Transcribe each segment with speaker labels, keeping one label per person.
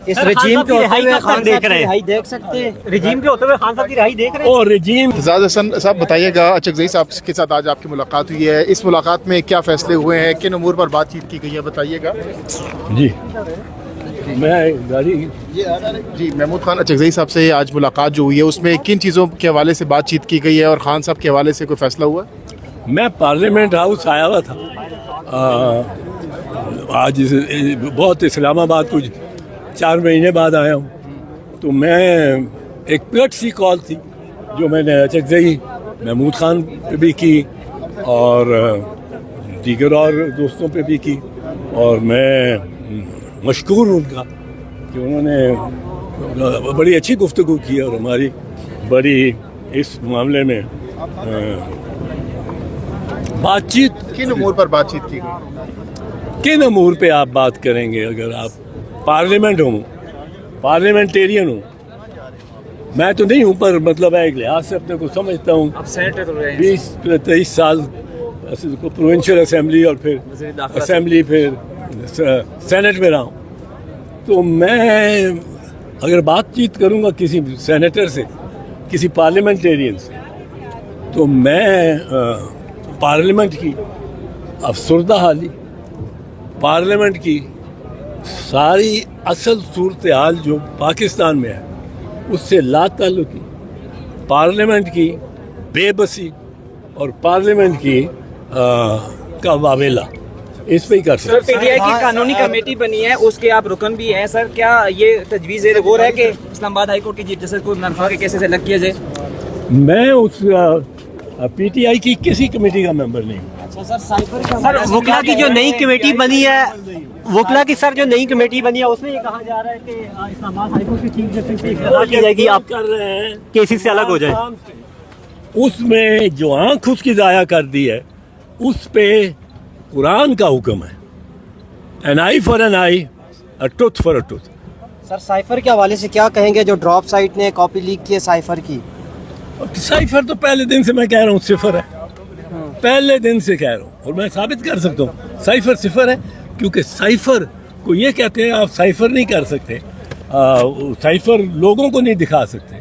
Speaker 1: اس رجیم کے ہوتے ہوئے خان صاحب کی رہائی دیکھ سکتے ہیں؟ رجیم کے ہوتے ہوئے خان صاحب کی رہائی دیکھ رہے ہیں؟
Speaker 2: اور رجیم
Speaker 3: اعزاز حسن صاحب بتائیے گا، اچکزئی صاحب کے ساتھ آج آپ کی ملاقات ہوئی ہے، اس ملاقات میں کیا فیصلے ہوئے ہیں، کن امور پر بات چیت کی گئی ہے، بتائیے گا.
Speaker 2: جی میں گاڑی
Speaker 3: جی محمود خان اچکزئی صاحب سے آج ملاقات جو ہوئی ہے اس میں کن چیزوں کے حوالے سے بات چیت کی گئی ہے اور خان صاحب کے حوالے سے کوئی فیصلہ ہوا؟
Speaker 2: میں پارلیمنٹ ہاؤس آیا ہوا تھا آج بہت اسلام آباد کچھ 4 مہینے بعد آیا ہوں، تو میں ایک پلٹ سی کال تھی جو میں نے اچکزئی محمود خان پہ بھی کی اور دیگر اور دوستوں پہ بھی کی، اور میں مشکور ہوں ان کا کہ انہوں نے بڑی اچھی گفتگو کی اور ہماری بڑی اس معاملے میں بات چیت.
Speaker 3: کن امور پر بات چیت کی گئی؟
Speaker 2: کن امور پہ آپ بات کریں گے؟ اگر آپ پارلیمنٹ ہوں، پارلیمنٹیرین ہوں، میں تو نہیں ہوں، پر مطلب ہے ایک لحاظ سے اپنے کو سمجھتا ہوں. 20-23 سال پروونشل اسمبلی اور پھر اسمبلی پھر سینٹ میں رہا ہوں، تو میں اگر بات چیت کروں گا کسی سینیٹر سے، کسی پارلیمنٹیرین سے، تو میں پارلیمنٹ کی افسردہ حالی، پارلیمنٹ کی ساری اصل صورتحال جو پاکستان میں ہے اس سے لا تعلقی، پارلیمنٹ کی بے بسی اور پارلیمنٹ کی کا واویلا اس پہ ہی کر سکتے.
Speaker 1: پی ٹی آئی کی قانونی کمیٹی بنی ہے، اس کے آپ رکن بھی ہیں سر، کیا یہ تجویز غور ہے کہ اسلام آباد ہائی کورٹ کی چیف جسٹس کو نرفا کے کیسے سے الگ کیا جائے؟
Speaker 2: میں اس پی ٹی آئی کی کسی کمیٹی کا ممبر نہیں ہوں.
Speaker 1: سر وکلا کی جو نئی کمیٹی بنی ہے، وکلا کی سر جو نئی کمیٹی بنی ہے اس میں یہ کہا جا رہا ہے کہ اسلام آباد ہائی کورٹ کی چیف جسٹس سے اختلاف کی جائے گی، آپ
Speaker 2: کر رہے ہیں
Speaker 1: کیسز سے الگ ہو جائیں.
Speaker 2: اس میں جو آنکھ اس کی ضائع کر دی ہے اس پہ قرآن کا حکم ہے، an eye for an eye, a tooth for a tooth.
Speaker 1: Sir cipher کے حوالے سے کیا کہیں گے جو ڈراپ سائٹ نے کاپی لیک کی ہے سائفر کی؟
Speaker 2: سائفر تو پہلے دن سے میں کہہ رہا ہوں صفر ہے، پہلے دن سے کہہ رہا ہوں، اور میں ثابت کر سکتا ہوں سائفر صفر ہے، کیونکہ سائفر کو یہ کہتے ہیں آپ سائفر نہیں کر سکتے، سائفر لوگوں کو نہیں دکھا سکتے،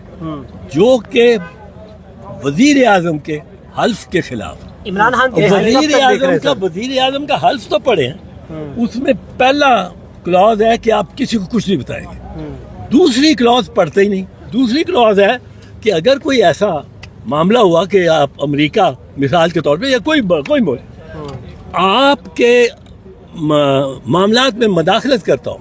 Speaker 2: جو کہ وزیر اعظم کے حلف کے خلاف.
Speaker 1: عمران خان
Speaker 2: وزیر اعظم کا حلف تو پڑھے ہیں، اس میں پہلا کلاز ہے کہ آپ کسی کو کچھ نہیں بتائیں گے، دوسری کلاز پڑھتے ہی نہیں. دوسری کلاز ہے کہ اگر کوئی ایسا معاملہ ہوا کہ آپ امریکہ مثال کے طور پہ یا کوئی ملک آپ کے معاملات میں مداخلت کرتا ہو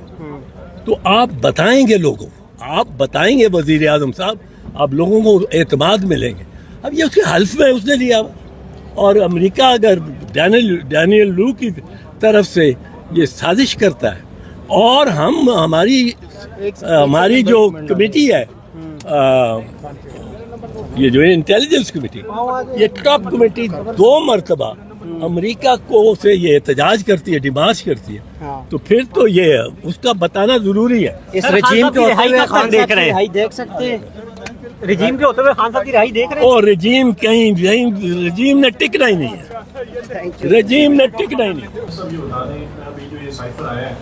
Speaker 2: تو آپ بتائیں گے لوگوں کو، آپ بتائیں گے وزیر اعظم صاحب، آپ لوگوں کو اعتماد ملیں گے. اب یہ اس کے حلف میں اس نے لیا، اور امریکہ اگر ڈینیل لو کی طرف سے یہ سازش کرتا ہے، اور ہماری جو کمیٹی ہے، یہ جو انٹیلیجنس کمیٹی، یہ ٹاپ کمیٹی 2 مرتبہ امریکہ کو سے یہ احتجاج کرتی ہے، ڈیمانڈ کرتی ہے، تو پھر تو یہ اس کا بتانا ضروری ہے.
Speaker 1: اس رجیم کے ہوتے ہوئے خان صاحب کی رہائی دیکھ سکتے ہیں؟ رجیم کے ہوتے ہوئے خان صاحب کی رہائی دیکھ رہے ہیں؟
Speaker 2: اور رجیم نے ٹکنا ہی نہیں ہے، رجیم نے ٹکنا ہی نہیں.
Speaker 4: ابھی جو یہ سائفر آیا ہے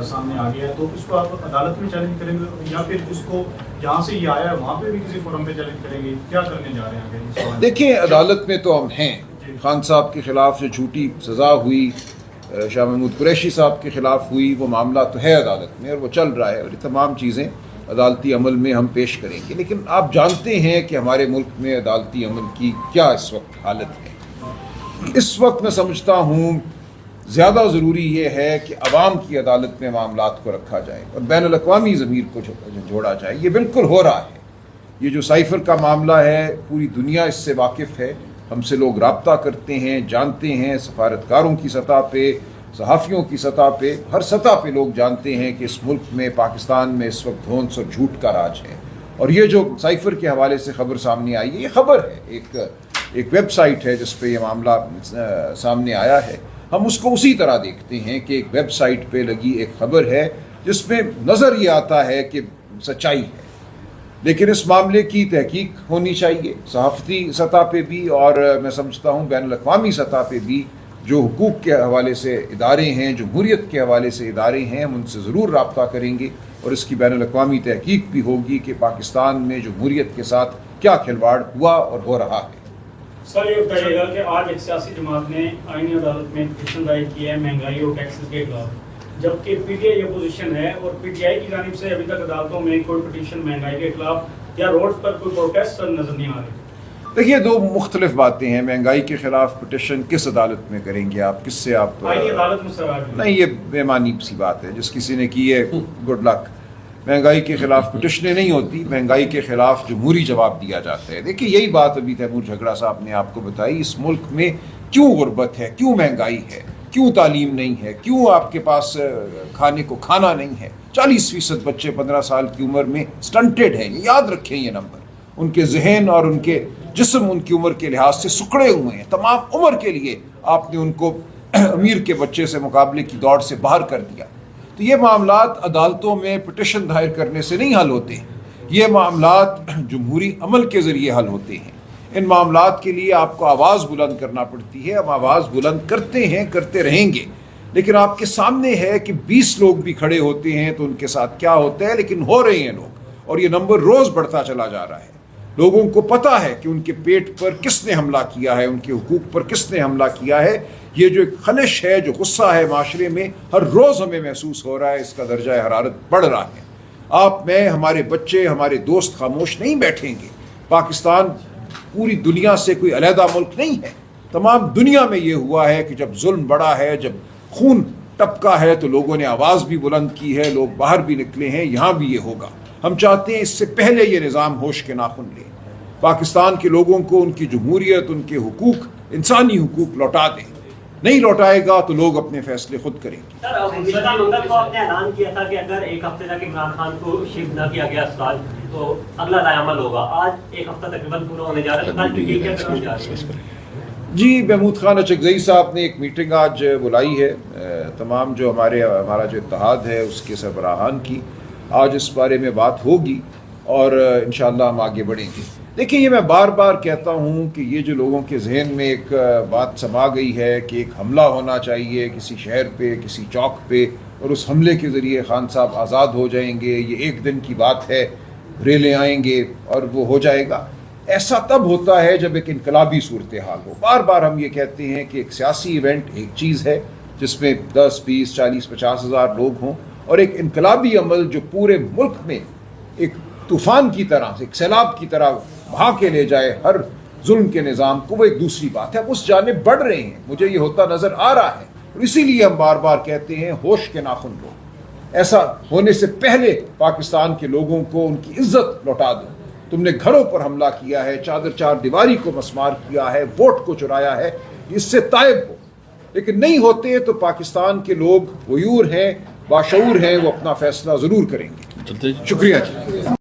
Speaker 4: سامنے آ گیا ہے، تو اس کو آپ عدالت میں چیلنج کریں گے یا پھر اس کو جہاں سے یہ آیا ہے وہاں پہ بھی کسی فورم پہ چیلنج کریں گے؟ کیا کرنے جا رہے ہیں؟
Speaker 5: دیکھیں عدالت میں تو ہم ہیں، خان صاحب کے خلاف جو جھوٹی سزا ہوئی، شاہ محمود قریشی صاحب کے خلاف ہوئی، وہ معاملہ تو ہے عدالت میں اور وہ چل رہا ہے، اور یہ تمام چیزیں عدالتی عمل میں ہم پیش کریں گے. لیکن آپ جانتے ہیں کہ ہمارے ملک میں عدالتی عمل کی کیا اس وقت حالت ہے. اس وقت میں سمجھتا ہوں زیادہ ضروری یہ ہے کہ عوام کی عدالت میں معاملات کو رکھا جائے اور بین الاقوامی ضمیر کو جوڑا جائے. یہ بالکل ہو رہا ہے. یہ جو سائفر کا معاملہ ہے پوری دنیا اس سے واقف ہے، ہم سے لوگ رابطہ کرتے ہیں، جانتے ہیں، سفارتکاروں کی سطح پہ، صحافیوں کی سطح پہ، ہر سطح پہ لوگ جانتے ہیں کہ اس ملک میں، پاکستان میں اس وقت دھونس اور جھوٹ کا راج ہے. اور یہ جو سائفر کے حوالے سے خبر سامنے آئی ہے، یہ خبر ہے، ایک ویب سائٹ ہے جس پہ یہ معاملہ سامنے آیا ہے. ہم اس کو اسی طرح دیکھتے ہیں کہ ایک ویب سائٹ پہ لگی ایک خبر ہے جس میں نظر یہ آتا ہے کہ سچائی ہے، لیکن اس معاملے کی تحقیق ہونی چاہیے صحافتی سطح پہ بھی، اور میں سمجھتا ہوں بین الاقوامی سطح پہ بھی. جو حقوق کے حوالے سے ادارے ہیں، جمہوریت کے حوالے سے ادارے ہیں، ہم ان سے ضرور رابطہ کریں گے اور اس کی بین الاقوامی تحقیق بھی ہوگی کہ پاکستان میں جمہوریت کے ساتھ کیا کھلواڑ ہوا اور ہو رہا ہے۔
Speaker 6: سر یہ بتائیے گا کہ آج ایک سیاسی جماعت نے آئینی عدالت میں پٹیشن دائر کی ہے مہنگائی اور ٹیکسز کے خلاف، جبکہ پی ٹی آئی اپوزیشن ہے اور پی ٹی آئی کی جانب سے ابھی تک عدالتوں میں کوئی پٹیشن مہنگائی کے خلاف یا روڈ پر کوئی پروٹیسٹ نظر نہیں آ رہے۔
Speaker 5: دیکھیے دو مختلف باتیں ہیں، مہنگائی کے خلاف پٹیشن کس عدالت میں کریں گے آپ، کس سے آپ؟
Speaker 6: آئینی عدالت میں سر آج
Speaker 5: نہیں، یہ بے معنی سی بات ہے، جس کسی نے کی ہے گڈ لک۔ مہنگائی کے خلاف پٹیشنیں نہیں ہوتی، مہنگائی کے خلاف جمہوری جواب دیا جاتا ہے۔ دیکھیے یہی بات ابھی تیمور جھگڑا صاحب نے آپ کو بتائی، اس ملک میں کیوں غربت ہے، کیوں مہنگائی ہے، کیوں تعلیم نہیں ہے، کیوں آپ کے پاس کھانے کو کھانا نہیں ہے۔ 40% بچے 15 سال کی عمر میں سٹنٹڈ ہیں، یہ یاد رکھیں یہ نمبر۔ ان کے ذہن اور ان کے جسم ان کی عمر کے لحاظ سے سکڑے ہوئے ہیں، تمام عمر کے لیے آپ نے ان کو امیر کے بچے سے مقابلے کی دوڑ سے باہر کر دیا۔ تو یہ معاملات عدالتوں میں پٹیشن دائر کرنے سے نہیں حل ہوتے، یہ معاملات جمہوری عمل کے ذریعے حل ہوتے ہیں۔ ان معاملات کے لیے آپ کو آواز بلند کرنا پڑتی ہے، ہم آواز بلند کرتے ہیں، کرتے رہیں گے، لیکن آپ کے سامنے ہے کہ 20 لوگ بھی کھڑے ہوتے ہیں تو ان کے ساتھ کیا ہوتا ہے، لیکن ہو رہے ہیں لوگ، اور یہ نمبر روز بڑھتا چلا جا رہا ہے۔ لوگوں کو پتہ ہے کہ ان کے پیٹ پر کس نے حملہ کیا ہے، ان کے حقوق پر کس نے حملہ کیا ہے۔ یہ جو ایک خلش ہے، جو غصہ ہے معاشرے میں، ہر روز ہمیں محسوس ہو رہا ہے، اس کا درجہ حرارت بڑھ رہا ہے۔ آپ میں ہمارے بچے، ہمارے دوست خاموش نہیں بیٹھیں گے۔ پاکستان پوری دنیا سے کوئی علیحدہ ملک نہیں ہے، تمام دنیا میں یہ ہوا ہے کہ جب ظلم بڑا ہے، جب خون ٹپکا ہے تو لوگوں نے آواز بھی بلند کی ہے، لوگ باہر بھی نکلے ہیں، یہاں بھی یہ ہوگا۔ ہم چاہتے ہیں اس سے پہلے یہ نظام ہوش کے ناخن لے، پاکستان کے لوگوں کو ان کی جمہوریت، ان کے حقوق، انسانی حقوق لوٹا دیں۔ نہیں لوٹائے گا تو لوگ اپنے فیصلے خود کریں گے۔
Speaker 1: سر منگل کو آپ نے اعلان کیا تھا کہ اگر ایک ہفتے تک عمران خان کو شفٹ نہ کیا گیا اسپتال تو اگلا رائے عمل ہوگا۔ آج ایک ہفتہ تقریباً پورا ہونے جا رہا ہے، تو یہ کیا کرنے جا رہے ہیں؟
Speaker 5: جی محمود خان اچکزئی صاحب نے ایک میٹنگ آج بلائی ہے، تمام جو ہمارا جو اتحاد ہے اس کے سربراہان کی، آج اس بارے میں بات ہوگی اور انشاءاللہ ہم آگے بڑھیں گے۔ دیکھیں یہ میں بار بار کہتا ہوں کہ یہ جو لوگوں کے ذہن میں ایک بات سما گئی ہے کہ ایک حملہ ہونا چاہیے کسی شہر پہ، کسی چوک پہ، اور اس حملے کے ذریعے خان صاحب آزاد ہو جائیں گے، یہ ایک دن کی بات ہے، ریلیں آئیں گے اور وہ ہو جائے گا۔ ایسا تب ہوتا ہے جب ایک انقلابی صورتحال ہو۔ بار بار ہم یہ کہتے ہیں کہ ایک سیاسی ایونٹ ایک چیز ہے جس میں 10، 20، 40، 50 ہزار لوگ ہوں، اور ایک انقلابی عمل جو پورے ملک میں ایک طوفان کی طرح، ایک سیلاب کی طرح بہا کے لے جائے ہر ظلم کے نظام کو، وہ ایک دوسری بات ہے۔ ہم اس جانب بڑھ رہے ہیں، مجھے یہ ہوتا نظر آ رہا ہے، اور اسی لیے ہم بار بار کہتے ہیں ہوش کے ناخن لو۔ ایسا ہونے سے پہلے پاکستان کے لوگوں کو ان کی عزت لوٹا دو۔ تم نے گھروں پر حملہ کیا ہے، چار دیواری کو مسمار کیا ہے، ووٹ کو چرایا ہے، اس سے تائب ہو۔ لیکن نہیں ہوتے تو پاکستان کے لوگ غیور ہیں، باشعور ہیں، وہ اپنا فیصلہ ضرور کریں گے۔ شکریہ جی۔